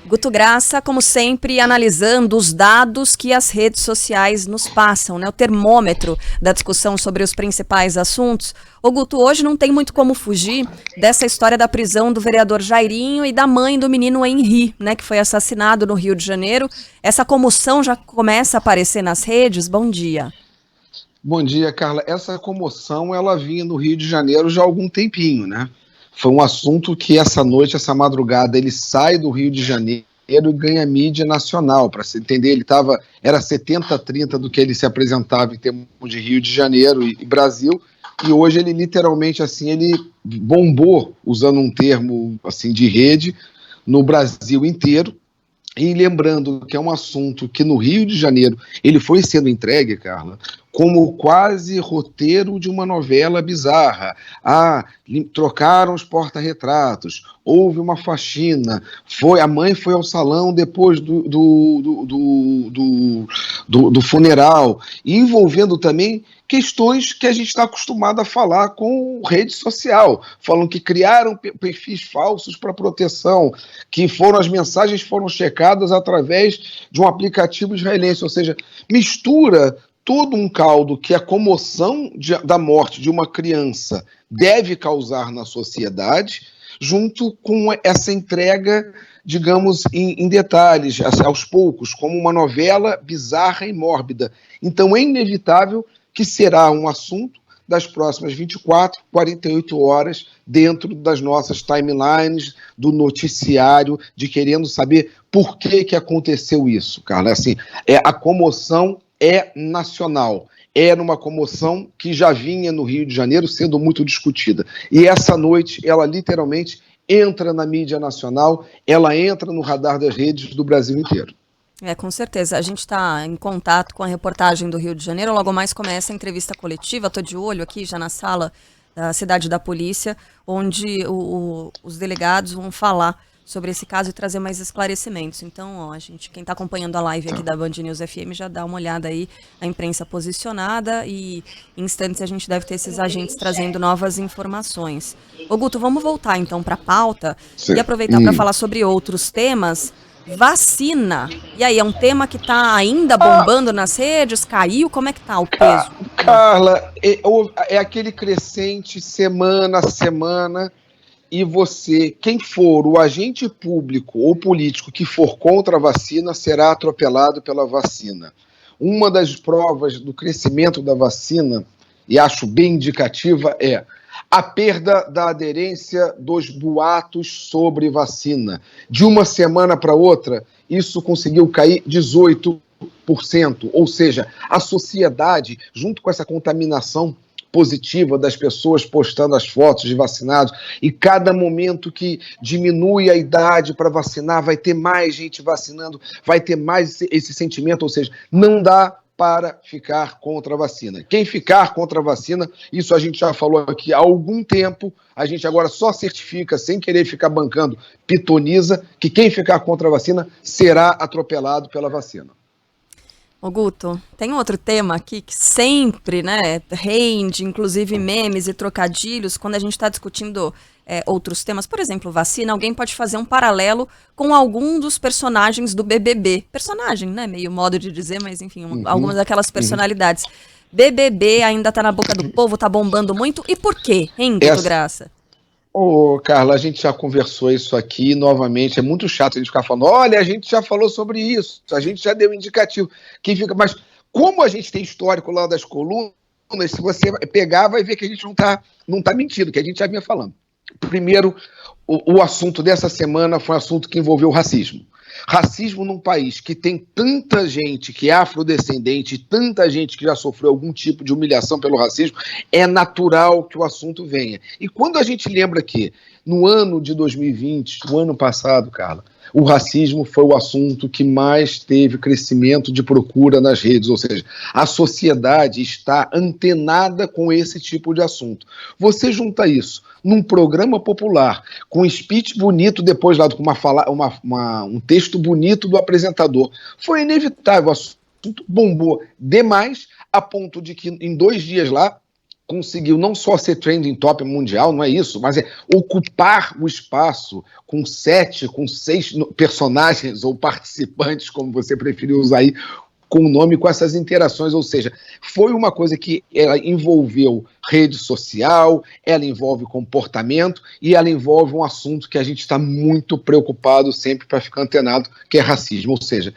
Guto Graça, como sempre, analisando os dados que as redes sociais nos passam, né? O termômetro da discussão sobre os principais assuntos. Ô Guto, hoje não tem muito como fugir dessa história da prisão do vereador Jairinho e da mãe do menino Henri, né? Que foi assassinado no Rio de Janeiro. Essa comoção já começa a aparecer nas redes? Bom dia. Bom dia, Carla. Essa comoção, ela vinha no Rio de Janeiro já há algum tempinho, né? Foi um assunto que essa noite, essa madrugada, ele sai do Rio de Janeiro e ganha mídia nacional. Para se entender, era 70-30 do que ele se apresentava em termos de Rio de Janeiro e Brasil, e hoje ele literalmente, assim, ele bombou, usando um termo assim de rede, no Brasil inteiro. E lembrando que é um assunto que no Rio de Janeiro ele foi sendo entregue, Carla, como quase roteiro de uma novela bizarra. Trocaram os porta-retratos, houve uma faxina, a mãe foi ao salão depois do funeral, envolvendo também questões que a gente está acostumado a falar com rede social. Falam que criaram perfis falsos para proteção, que as mensagens foram checadas através de um aplicativo israelense, ou seja, mistura todo um caldo que a comoção da morte de uma criança deve causar na sociedade, junto com essa entrega, digamos, em detalhes, aos poucos, como uma novela bizarra e mórbida. Então é inevitável que será um assunto das próximas 24, 48 horas dentro das nossas timelines, do noticiário, de querendo saber por que aconteceu isso, Carla. Assim, a comoção é nacional. Era uma comoção que já vinha no Rio de Janeiro sendo muito discutida. E essa noite, ela literalmente entra na mídia nacional, ela entra no radar das redes do Brasil inteiro. Com certeza. A gente está em contato com a reportagem do Rio de Janeiro. Logo mais começa a entrevista coletiva. Estou de olho aqui já na sala da Cidade da Polícia, onde os delegados vão falar sobre esse caso e trazer mais esclarecimentos. Então, quem está acompanhando a live aqui da Band News FM já dá uma olhada aí na imprensa posicionada e em instantes a gente deve ter esses agentes trazendo novas informações. Ô Guto, vamos voltar então para a pauta e aproveitar para falar sobre outros temas. Vacina. E aí, é um tema que está ainda bombando nas redes? Caiu? Como é que está o peso? Carla, é aquele crescente semana a semana, e você, quem for o agente público ou político que for contra a vacina, será atropelado pela vacina. Uma das provas do crescimento da vacina, e acho bem indicativa, é a perda da aderência dos boatos sobre vacina. De uma semana para outra, isso conseguiu cair 18%. Ou seja, a sociedade, junto com essa contaminação positiva das pessoas postando as fotos de vacinados, e cada momento que diminui a idade para vacinar, vai ter mais gente vacinando, vai ter mais esse sentimento, ou seja, não dá para ficar contra a vacina. Quem ficar contra a vacina, isso a gente já falou aqui há algum tempo, a gente agora só certifica, sem querer ficar bancando, pitoniza, que quem ficar contra a vacina será atropelado pela vacina. Ô Guto, tem outro tema aqui que sempre, né, rende, inclusive memes e trocadilhos, quando a gente está discutindo outros temas, por exemplo, vacina, alguém pode fazer um paralelo com algum dos personagens do BBB. Personagem, né, meio modo de dizer, mas enfim, algumas daquelas personalidades. BBB ainda tá na boca do povo, tá bombando muito, e por quê, hein, Guto Graça? Carla, a gente já conversou isso aqui novamente, é muito chato a gente ficar falando, olha, a gente já falou sobre isso, a gente já deu indicativo. Mas como a gente tem histórico lá das colunas, se você pegar, vai ver que a gente não tá mentindo, que a gente já vinha falando. Primeiro, o assunto dessa semana foi um assunto que envolveu o racismo. Racismo num país que tem tanta gente que é afrodescendente, tanta gente que já sofreu algum tipo de humilhação pelo racismo, é natural que o assunto venha. E quando a gente lembra que no ano de 2020, o ano passado, Carla, o racismo foi o assunto que mais teve crescimento de procura nas redes, ou seja, a sociedade está antenada com esse tipo de assunto. Você junta isso num programa popular, com um speech bonito depois lá, com um texto bonito do apresentador, foi inevitável, o assunto bombou demais, a ponto de que em 2 dias lá, conseguiu não só ser trending top mundial, não é isso, mas é ocupar o espaço com 7, com 6 personagens ou participantes, como você preferiu usar aí, com o nome, com essas interações, ou seja, foi uma coisa que ela envolveu rede social, ela envolve comportamento e ela envolve um assunto que a gente está muito preocupado sempre para ficar antenado, que é racismo, ou seja,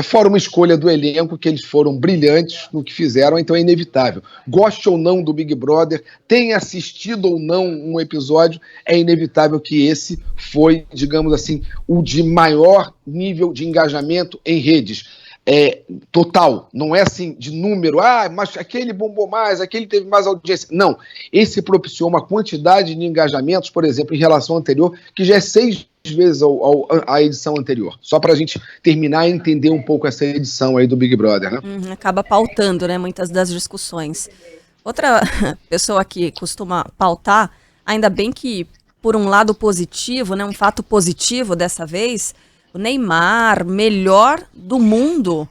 fora uma escolha do elenco, que eles foram brilhantes no que fizeram, então é inevitável. Goste ou não do Big Brother, tenha assistido ou não um episódio, é inevitável que esse foi, digamos assim, o de maior nível de engajamento em redes. Total, não é assim de número, mas aquele bombou mais, aquele teve mais audiência. Não, esse propiciou uma quantidade de engajamentos, por exemplo, em relação ao anterior, que já é 6 vezes a edição anterior. Só para a gente terminar e entender um pouco essa edição aí do Big Brother, né? Acaba pautando, né, muitas das discussões. Outra pessoa que costuma pautar, ainda bem que por um lado positivo, né, um fato positivo dessa vez, o Neymar, melhor do mundo.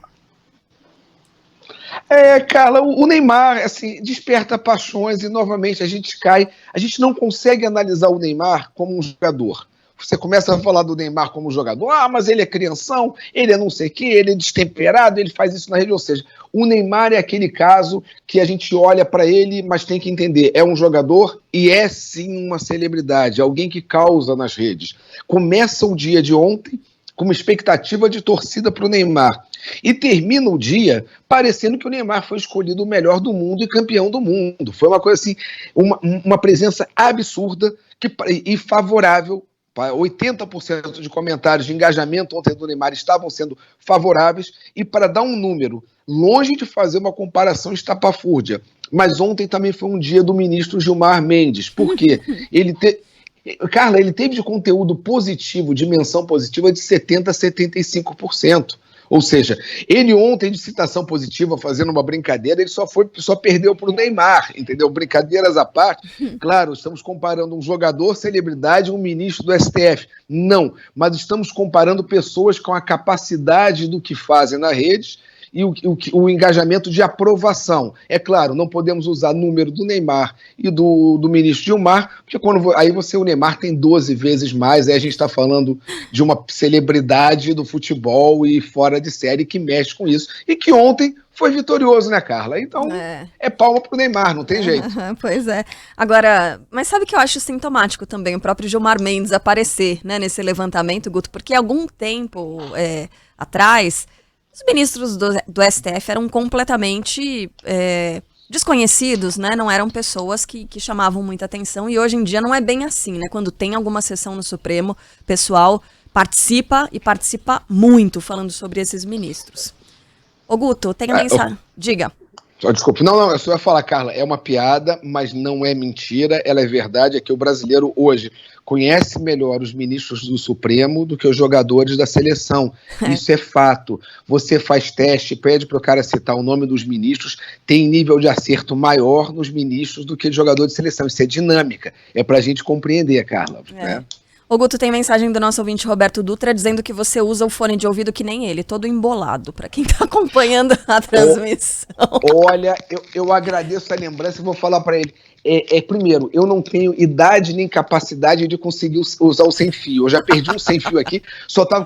Carla, o Neymar, assim, desperta paixões e novamente a gente não consegue analisar o Neymar como um jogador. Você começa a falar do Neymar como jogador, mas ele é crianção, ele é não sei o quê, ele é destemperado, ele faz isso na rede, ou seja, o Neymar é aquele caso que a gente olha para ele, mas tem que entender, é um jogador e é sim uma celebridade, alguém que causa nas redes. Começa o dia de ontem com uma expectativa de torcida para o Neymar. E termina o dia parecendo que o Neymar foi escolhido o melhor do mundo e campeão do mundo. Foi uma coisa assim, uma presença absurda e favorável. 80% de comentários de engajamento ontem do Neymar estavam sendo favoráveis. E para dar um número, longe de fazer uma comparação estapafúrdia, mas ontem também foi um dia do ministro Gilmar Mendes. Por quê? Carla, ele teve de conteúdo positivo, de menção positiva, de 70% a 75%. Ou seja, ele ontem, de citação positiva, fazendo uma brincadeira, ele só perdeu para o Neymar, entendeu? Brincadeiras à parte. Claro, estamos comparando um jogador, celebridade, um ministro do STF. Não, mas estamos comparando pessoas com a capacidade do que fazem na rede e o engajamento de aprovação. É claro, não podemos usar número do Neymar e do ministro Gilmar, porque o Neymar tem 12 vezes mais, aí a gente está falando de uma celebridade do futebol e fora de série que mexe com isso, e que ontem foi vitorioso, né, Carla? Então, é palma pro Neymar, não tem jeito. Pois é. Agora, mas sabe que eu acho sintomático também o próprio Gilmar Mendes aparecer, né, nesse levantamento, Guto, porque há algum tempo atrás, os ministros do STF eram completamente desconhecidos, né? Não eram pessoas que chamavam muita atenção, e hoje em dia não é bem assim, né? Quando tem alguma sessão no Supremo, o pessoal participa e participa muito falando sobre esses ministros. Ô Guto, tem a mensagem. Diga. Desculpa, não, eu só ia falar, Carla, é uma piada, mas não é mentira, ela é verdade, é que o brasileiro hoje conhece melhor os ministros do Supremo do que os jogadores da seleção. Isso é fato. Você faz teste, pede para o cara citar o nome dos ministros, tem nível de acerto maior nos ministros do que jogador de seleção. Isso é dinâmica, é para a gente compreender, Carla. Né? Ô Guto, tem mensagem do nosso ouvinte Roberto Dutra dizendo que você usa o fone de ouvido que nem ele, todo embolado, para quem tá acompanhando a transmissão. Olha, eu agradeço a lembrança e vou falar para ele. Primeiro, eu não tenho idade nem capacidade de conseguir usar o sem fio. Eu já perdi um sem fio aqui,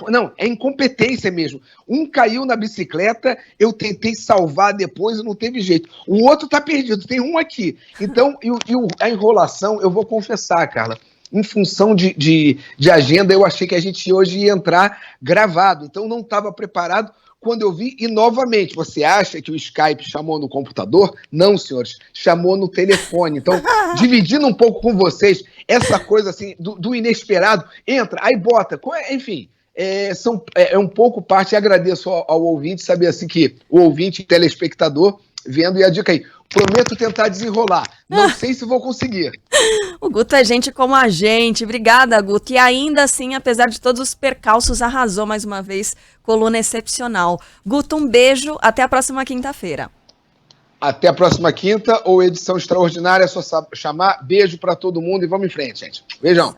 Não, é incompetência mesmo. Um caiu na bicicleta, eu tentei salvar depois e não teve jeito. O outro tá perdido, tem um aqui. Então, a enrolação, eu vou confessar, Carla, em função de agenda, eu achei que a gente hoje ia entrar gravado, então não estava preparado quando eu vi, e novamente, você acha que o Skype chamou no computador? Não, senhores, chamou no telefone. Então, dividindo um pouco com vocês, essa coisa assim, do inesperado, entra, aí bota, enfim, é um pouco parte, e agradeço ao ouvinte, saber assim que o ouvinte, telespectador, vendo, e a dica aí, prometo tentar desenrolar, não sei se vou conseguir. O Guto é gente como a gente. Obrigada, Guto. E ainda assim, apesar de todos os percalços, arrasou mais uma vez. Coluna excepcional. Guto, um beijo. Até a próxima quinta-feira. Até a próxima quinta ou edição extraordinária. É só chamar. Beijo para todo mundo e vamos em frente, gente. Beijão.